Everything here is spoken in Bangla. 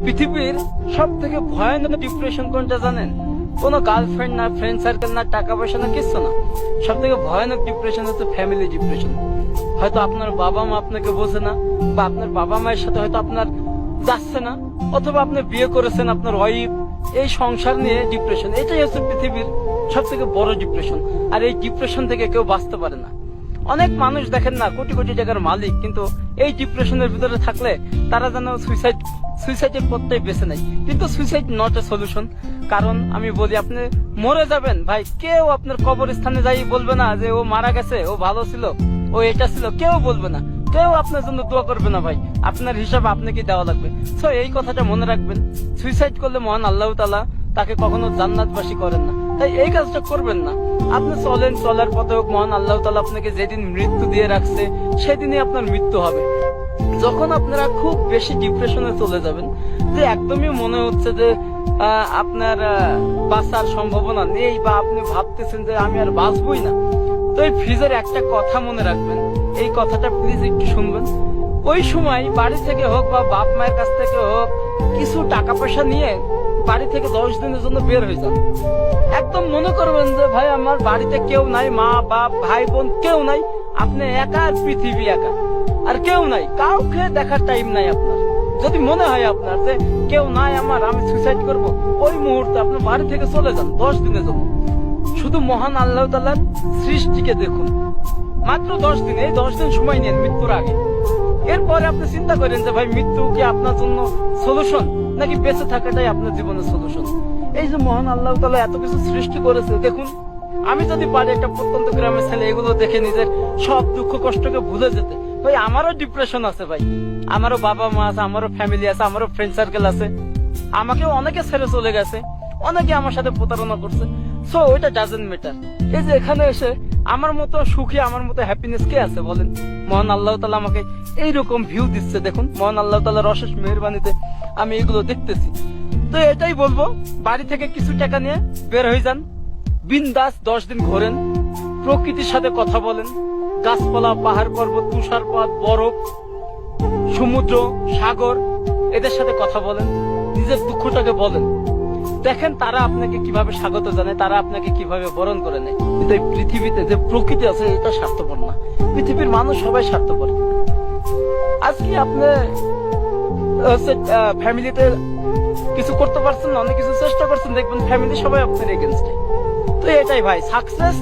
পৃথিবীর সব থেকে ভয়ানক ডিপ্রেশন কোনটা জানেন? কোনো গার্লফ্রেন্ড না, ফ্রেন্ড সার্কেল না, টাকা পয়সা না, কিছু না। সব থেকে ভয়ানক ডিপ্রেশন হচ্ছে ফ্যামিলি ডিপ্রেশন। হয়তো আপনার বাবা মা আপনাকে বোঝে না, বা আপনার বাবা মায়ের সাথে হয়তো আপনার যাচ্ছে না, অথবা আপনি বিয়ে করেছেন, আপনার ওয়াইফ, এই সংসার নিয়ে ডিপ্রেশন। এটাই হচ্ছে পৃথিবীর সব থেকে বড় ডিপ্রেশন। আর এই ডিপ্রেশন থেকে কেউ বাঁচতে পারে না। অনেক মানুষ দেখেন না, কোটি কোটি টাকার মালিক, কিন্তু এই ডিপ্রেশনের ভিতরে থাকলে তারা যেন সুইসাইডের পথটাই বেছে নেয়। কিন্তু সুইসাইড নট এ সলিউশন। কারণ আমি বলি, আপনি মরে যাবেন ভাই, কেউ আপনার কবরস্থানে যাই বলবে না যে ও মারা গেছে, ও ভালো ছিল, ও এটা ছিল, কেউ বলবে না। কেউ আপনার জন্য দোয়া করবে না ভাই, আপনার হিসাব আপনাকে দেওয়া লাগবে। সো এই কথাটা মনে রাখবেন, সুইসাইড করলে মহান আল্লাহ তাআলা তাকে কখনো জান্নাতবাসী করেন না। তাই এই কাজটা করবেন না। আপনি চলেন, চলার পথে হোক, মহান আল্লাহ তাআলা আপনাকে যেদিন মৃত্যু দিয়ে রাখছে সেদিনই আপনার মৃত্যু হবে। যখন আপনারা খুব বেশি ডিপ্রেশনে চলে যাবেন, যে একদমই মনে হচ্ছে যে আপনার বাঁচার সম্ভাবনা নেই, বা আপনি ভাবতেছেন যে আমি আর বাঁচবই না, তো এই ফ্রিজের একটা কথা মনে রাখবেন, এই কথাটা প্লিজ একটু শুনবেন। ওই সময় বাড়ি থেকে হোক বা বাপ মায়ের কাছ থেকে হোক কিছু টাকা পয়সা নিয়ে বাড়ি থেকে 10 দিনের জন্য বের হয়ে যান। একদম মনে করবেন যে ভাই আমার বাড়িতে কেউ নাই, মা বাপ ভাই বোন কেউ নাই, আপনি একা, আর পৃথিবী একা, আর কেউ নাই, কাউকে দেখার টাইম নাই আপনার। যদি মনে হয় আপনার যে কেউ নাই আমার, আমি সুইসাইড করব, ওই মুহূর্তে আপনি বাড়ি থেকে চলে যান 10 দিনের জন্য। শুধু মহান আল্লাহ তাআলার সৃষ্টিকে দেখুন। মাত্র 10 দিন, এই 10 দিন সময় নেন মৃত্যুর আগে। এরপরে আপনি চিন্তা করেন যে ভাই মৃত্যু কি আপনার জন্য সলিউশন, নাকি বেঁচে থাকাটাই আপনার জীবনের সলিউশন। এই যে মহান আল্লাহ তাআলা এত কিছু সৃষ্টি করেছে, দেখুন আমি যদি পারি একটা প্রত্যন্ত গ্রামের ছেলে এগুলো দেখে নিজের সব দুঃখ কষ্টকে ভুলে যেতে। ভাই আমারও ডিপ্রেশন আছে ভাই, আমারও বাবা মা আছে, আমারও ফ্যামিলি আছে, আমারও ফ্রেন্ড সার্কেল আছে, আমাকেও অনেকে ছেড়ে চলে গেছে, অনেকে আমার সাথে প্রতারণা করছে। সো ওইটা ডাজেন্ট ম্যাটার। এই যে এখানে এসে আমার মতো সুখী, আমার মতো হ্যাপিনেস কে আছে বলেন? মহান আল্লাহ তাআলা আমাকে এইরকম ভিউ দিচ্ছে, দেখুন মহান আল্লাহ তাআলার অশেষ মেহেরবানিতে আমি এগুলো দেখতেছি। তো এটাই বলবো, বাড়ি থেকে কিছু টাকা নিয়ে বের হয়ে যান, বিন্দাস 10 দিন ঘোরেন, প্রকৃতির সাথে কথা বলেন, গাছপালা, পাহাড় পর্বত, তুষারপাত, বরফ, সমুদ্র, সাগর, এদের সাথে কথা বলেন, নিজের দুঃখটাকে বলেন। দেখেন তারা আপনাকে কিভাবে স্বাগত জানায়, তারা আপনাকে কিভাবে বরণ করে নেয়। কিন্তু এই পৃথিবীতে যে প্রকৃতি আছে এটা স্বার্থপর না, পৃথিবীর মানুষ সবাই স্বার্থপর। আজকে আপনি ফ্যামিলিতে কিছু করতে পারছেন না, অনেক কিছু চেষ্টা করছেন, দেখবেন ফ্যামিলি সবাই আপনার এগেনস্টে। তো এটাই ভাই সাকসেস।